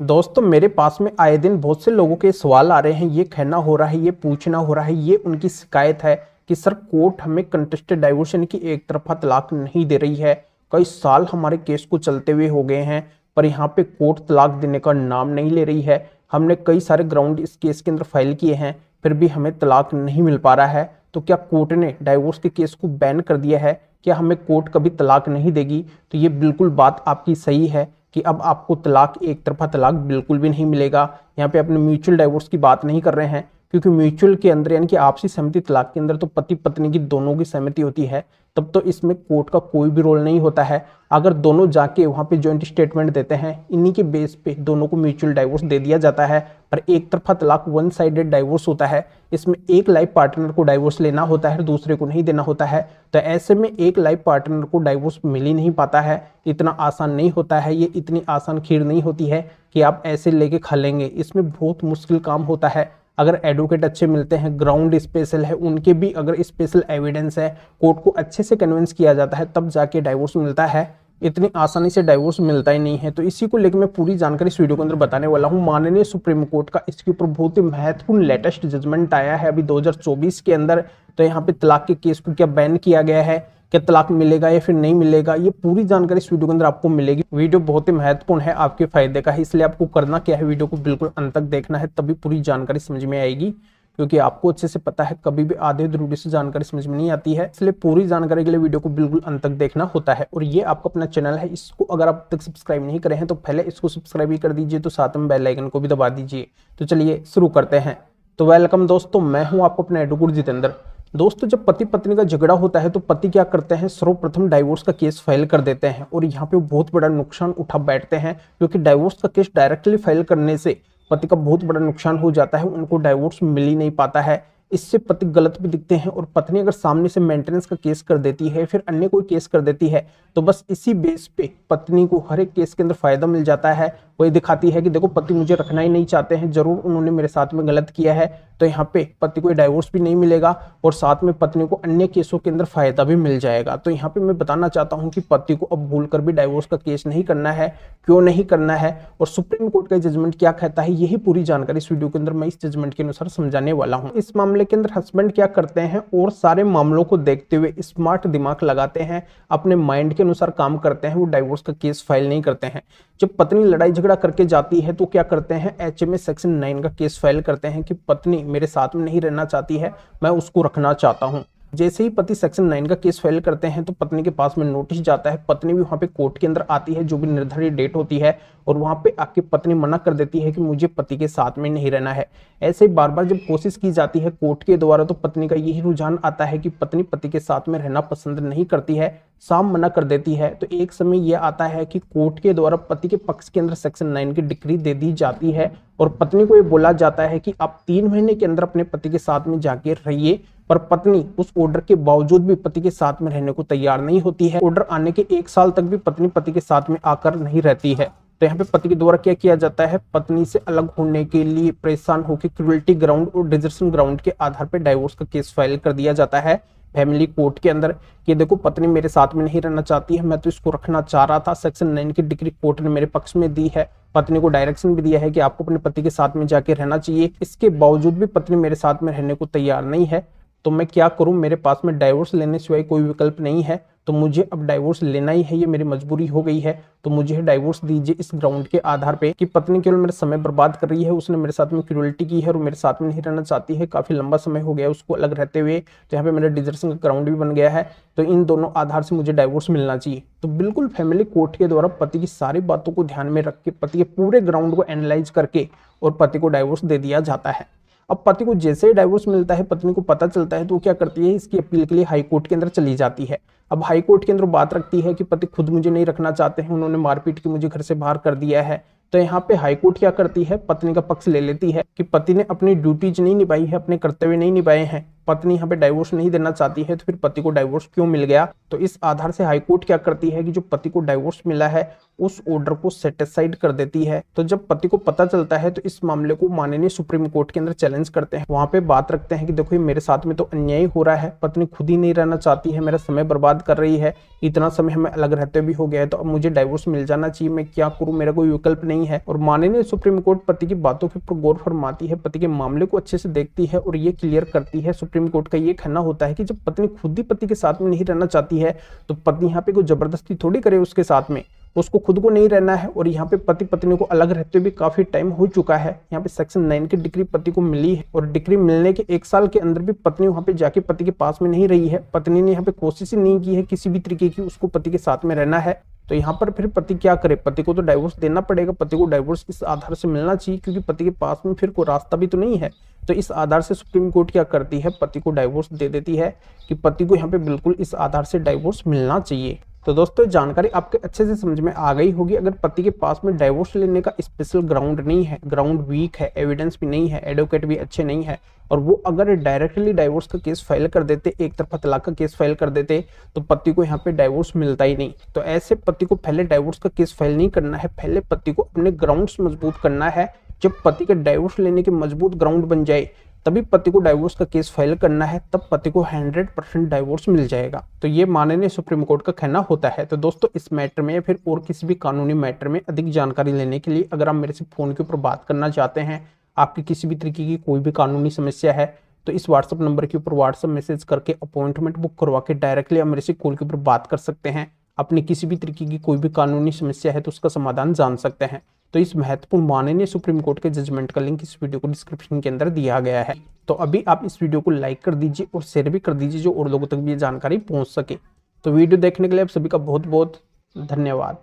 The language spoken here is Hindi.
दोस्तों मेरे पास में आए दिन बहुत से लोगों के सवाल आ रहे हैं, ये कहना हो रहा है, ये पूछना हो रहा है, ये उनकी शिकायत है कि सर कोर्ट हमें कंटेस्टेड डाइवोर्स यानी कि एक तरफा तलाक नहीं दे रही है। कई साल हमारे केस को चलते हुए हो गए हैं पर यहाँ पे कोर्ट तलाक देने का नाम नहीं ले रही है। हमने कई सारे ग्राउंड इस केस के अंदर फाइल किए हैं फिर भी हमें तलाक नहीं मिल पा रहा है। तो क्या कोर्ट ने डाइवोर्स के केस को बैन कर दिया है? क्या हमें कोर्ट कभी तलाक नहीं देगी? तो ये बिल्कुल बात आपकी सही है कि अब आपको तलाक एक तरफा तलाक बिल्कुल भी नहीं मिलेगा। यहाँ पे अपने म्यूचुअल डाइवोर्स की बात नहीं कर रहे हैं क्योंकि म्यूचुअल के अंदर यानी कि आपसी सहमति तलाक के अंदर तो पति पत्नी की दोनों की सहमति होती है, तब तो इसमें कोर्ट का कोई भी रोल नहीं होता है। अगर दोनों जाके वहां पे जॉइंट स्टेटमेंट देते हैं, इन्हीं के बेस पे दोनों को म्यूचुअल डाइवोर्स दे दिया जाता है। पर एक तरफा तलाक वन साइडेड डाइवोर्स होता है, इसमें एक लाइफ पार्टनर को डाइवोर्स लेना होता है, दूसरे को नहीं देना होता है। तो ऐसे में एक लाइफ पार्टनर को डाइवोर्स मिल ही नहीं पाता है। इतना आसान नहीं होता है, ये इतनी आसान खीर नहीं होती है कि आप ऐसे लेके खा लेंगे। इसमें बहुत मुश्किल काम होता है। अगर एडवोकेट अच्छे मिलते हैं, ग्राउंड स्पेशल है, उनके भी अगर स्पेशल एविडेंस है, कोर्ट को अच्छे से कन्विंस किया जाता है, तब जाके डाइवोर्स मिलता है। इतनी आसानी से डाइवोर्स मिलता ही नहीं है। तो इसी को लेकर मैं पूरी जानकारी इस वीडियो के अंदर बताने वाला हूं। माननीय सुप्रीम कोर्ट का इसके ऊपर बहुत ही महत्वपूर्ण लेटेस्ट जजमेंट आया है अभी 2024 के अंदर। तो यहाँ पे तलाक के केस को क्या बैन किया गया है, क्या तलाक मिलेगा या फिर नहीं मिलेगा, ये पूरी जानकारी इस वीडियो के अंदर आपको मिलेगी। वीडियो बहुत ही महत्वपूर्ण है, आपके फायदे का है, इसलिए आपको करना क्या है, वीडियो को बिल्कुल अंत तक देखना है, तभी पूरी जानकारी समझ में आएगी। क्योंकि आपको अच्छे से पता है कभी भी आधे अधूरी से जानकारी समझ में नहीं आती है, इसलिए पूरी जानकारी के लिए वीडियो को बिल्कुल अंत तक देखना होता है। और ये आपका अपना चैनल है, इसको अगर आप तक सब्सक्राइब नहीं करे हैं तो पहले इसको सब्सक्राइब ही कर दीजिए, तो साथ में बेल आइकन को भी दबा दीजिए। तो चलिए शुरू करते हैं। तो वेलकम दोस्तों, मैं हूं आपको अपना एडवोकेट जितेंद्र। दोस्तों जब पति पत्नी का झगड़ा होता है तो पति क्या करते हैं, सर्वप्रथम डाइवोर्स का केस फाइल कर देते हैं और यहाँ पे बहुत बड़ा नुकसान उठा बैठते हैं। क्योंकि डाइवोर्स का केस डायरेक्टली फाइल करने से पति का बहुत बड़ा नुकसान हो जाता है, उनको डाइवोर्स मिल ही नहीं पाता है। इससे पति गलत भी दिखते हैं और पत्नी अगर सामने से मेंटेनेंस का केस कर देती है, फिर अन्य कोई केस कर देती है, तो बस इसी बेस पे पत्नी को हर एक केस के अंदर फायदा मिल जाता है। वही दिखाती है कि देखो पति मुझे रखना ही नहीं चाहते हैं, जरूर उन्होंने मेरे साथ में गलत किया है। तो यहाँ पे पति को डाइवोर्स भी नहीं मिलेगा और साथ में पत्नी को अन्य केसों के अंदर फायदा भी मिल जाएगा। तो यहाँ पे मैं बताना चाहता हूँ कि पति को अब भूल कर भी डाइवोर्स का केस नहीं करना है। क्यों नहीं करना है और सुप्रीम कोर्ट का जजमेंट क्या कहता है, यही पूरी जानकारी इस वीडियो के अंदर मैं इस जजमेंट के अनुसार समझाने वाला हूँ। इस मामले के अंदर हस्बैंड क्या करते हैं और सारे मामलों को देखते हुए स्मार्ट दिमाग लगाते हैं, अपने माइंड के अनुसार काम करते हैं, वो डाइवोर्स का केस फाइल नहीं करते हैं। जब पत्नी लड़ाई झगड़ा करके जाती है तो क्या करते हैं, एचएमए सेक्शन 9 का केस फाइल करते हैं कि पत्नी मेरे साथ में नहीं रहना चाहती है, मैं उसको रखना चाहता हूं। जैसे ही पति सेक्शन 9 का केस फाइल करते हैं तो पत्नी के पास में नोटिस जाता है, पत्नी भी वहां पे कोर्ट के अंदर आती है, जो भी निर्धारित डेट होती है, और वहां पे आके पत्नी मना कर देती है कि मुझे पति के साथ में नहीं रहना है। ऐसे ही बार बार जब कोशिश की जाती है कोर्ट के द्वारा तो पत्नी का यही रुझान आता है कि पत्नी पति के साथ में रहना पसंद नहीं करती है, साफ मना कर देती है। तो एक समय यह आता है कि कोर्ट के द्वारा पति के पक्ष के अंदर सेक्शन 9 की डिक्री दे दी जाती है और पत्नी को यह बोला जाता है कि आप 3 महीने के अंदर अपने पति के साथ में जाके रहिए। पर पत्नी उस ऑर्डर के बावजूद भी पति के साथ में रहने को तैयार नहीं होती है। ऑर्डर आने के 1 साल तक भी पत्नी पति के साथ में आकर नहीं रहती है। तो यहाँ पे पति के द्वारा क्या किया जाता है, पत्नी से अलग होने के लिए परेशान होकर क्रूरल्टी ग्राउंड और डिजर्शन ग्राउंड के आधार पर डाइवोर्स का केस फाइल कर दिया जाता है फैमिली कोर्ट के अंदर कि देखो पत्नी मेरे साथ में नहीं रहना चाहती है, मैं तो इसको रखना चाह रहा था। सेक्शन 9 की डिग्री कोर्ट ने मेरे पक्ष में दी है, पत्नी को डायरेक्शन भी दिया है कि आपको अपने पति के साथ में जाके रहना चाहिए। इसके बावजूद भी पत्नी मेरे साथ में रहने को तैयार नहीं है, तो मैं क्या करूं, मेरे पास में डाइवोर्स लेने सिवाय कोई विकल्प नहीं है, तो मुझे अब डाइवोर्स लेना ही है, ये मेरी मजबूरी हो गई है। तो मुझे डाइवोर्स दीजिए इस ग्राउंड के आधार पे कि पत्नी केवल मेरा समय बर्बाद कर रही है, उसने मेरे साथ में क्रूरल्टी की है और मेरे साथ में नहीं रहना चाहती है, काफी लंबा समय हो गया उसको अलग रहते हुए। तो यहाँ पे मेरा डिजर्शन का ग्राउंड भी बन गया है, तो इन दोनों आधार से मुझे डाइवोर्स मिलना चाहिए। तो बिल्कुल फैमिली कोर्ट के द्वारा पति की सारी बातों को ध्यान में रख के पति के पूरे ग्राउंड को एनालाइज करके और पति को डाइवोर्स दे दिया जाता है। अब पति को जैसे ही डाइवोर्स मिलता है, पत्नी को पता चलता है, तो वो क्या करती है, इसकी अपील के लिए हाई कोर्ट के अंदर चली जाती है। अब हाई कोर्ट के अंदर बात रखती है कि पति खुद मुझे नहीं रखना चाहते हैं, उन्होंने मारपीट की मुझे घर से बाहर कर दिया है। तो यहाँ पे हाई कोर्ट क्या करती है, पत्नी का पक्ष ले लेती है कि पति ने अपनी ड्यूटीज नहीं निभाई है, अपने कर्तव्य नहीं निभाए हैं, पत्नी यहाँ पे डाइवोर्स नहीं देना चाहती है तो फिर पति को डाइवोर्स क्यों मिल गया। तो इस आधार से हाईकोर्ट क्या करती है कि जो पति को डाइवोर्स मिला है उस ऑर्डर को सेट असाइड कर देती है। तो जब पति को पता चलता है तो इस मामले को माननीय सुप्रीम कोर्ट के अंदर चैलेंज करते हैं। वहां पे बात रखते हैं कि देखो ये मेरे साथ में तो अन्याय हो रहा है, पत्नी खुद ही नहीं रहना चाहती है, मेरा समय बर्बाद कर रही है, इतना समय हमें अलग रहते भी हो गया है, तो अब मुझे डाइवोर्स मिल जाना चाहिए, मैं क्या करूं, मेरा कोई विकल्प नहीं है। और माननीय सुप्रीम कोर्ट पति की बातों के ऊपर गौर फरमाती है, पति के मामले को अच्छे से देखती है और ये क्लियर करती है। सुप्रीम कोर्ट का ये कहना होता है कि जब पत्नी खुद ही पति के साथ में नहीं रहना चाहती है तो पति यहाँ पे कोई जबरदस्ती थोड़ी करे उसके साथ में, उसको खुद को नहीं रहना है। और यहाँ पे पति पत्नी को अलग रहते हुए काफी टाइम हो चुका है। यहाँ पे सेक्शन 9 की डिग्री पति को मिली है और डिग्री मिलने के 1 साल के अंदर भी पत्नी वहां पे जाके पति के पास में नहीं रही है। पत्नी ने यहाँ पे कोशिश ही नहीं की है किसी भी तरीके की उसको पति के साथ में रहना है। तो यहाँ पर फिर पति क्या करे, पति को तो डाइवोर्स देना पड़ेगा, पति को डाइवोर्स इस आधार से मिलना चाहिए क्योंकि पति के पास में फिर कोई रास्ता भी तो नहीं है। तो इस आधार से सुप्रीम कोर्ट क्या करती है, पति को डाइवोर्स दे देती है कि पति को यहाँ पे बिल्कुल इस आधार से डाइवोर्स मिलना चाहिए। तो दोस्तों जानकारी आपके अच्छे से समझ में आ गई होगी। अगर पति के पास में डाइवोर्स लेने का स्पेशल ग्राउंड नहीं है, ग्राउंड वीक है, एविडेंस भी नहीं है, एडवोकेट भी अच्छे नहीं है और वो अगर डायरेक्टली डाइवोर्स का केस फाइल कर देते, एक तरफा तलाक का केस फाइल कर देते तो पति को यहाँ पे डाइवोर्स मिलता ही नहीं। तो ऐसे पति को पहले डाइवोर्स का केस फाइल नहीं करना है, पहले पति को अपने ग्राउंड्स मजबूत करना है। जब पति के डाइवोर्स लेने के मजबूत ग्राउंड बन जाए तभी पति को डाइवोर्स का केस फाइल करना है, तब पति को 100% डाइवोर्स मिल जाएगा। तो ये माननीय सुप्रीम कोर्ट का कहना होता है। तो दोस्तों इस मैटर में या फिर और किसी भी कानूनी मैटर में अधिक जानकारी लेने के लिए अगर आप मेरे से फोन के ऊपर बात करना चाहते हैं, आपकी किसी भी तरीके की कोई भी कानूनी समस्या है तो इस व्हाट्सअप नंबर के ऊपर व्हाट्सअप मैसेज करके अपॉइंटमेंट बुक करवा के डायरेक्टली आप मेरे से कॉल के ऊपर बात कर सकते हैं। अपनी किसी भी तरीके की कोई भी कानूनी समस्या है तो उसका समाधान जान सकते हैं। तो इस महत्वपूर्ण माननीय सुप्रीम कोर्ट के जजमेंट का लिंक इस वीडियो को डिस्क्रिप्शन के अंदर दिया गया है। तो अभी आप इस वीडियो को लाइक कर दीजिए और शेयर भी कर दीजिए जो और लोगों तक भी ये जानकारी पहुंच सके। तो वीडियो देखने के लिए आप सभी का बहुत बहुत धन्यवाद।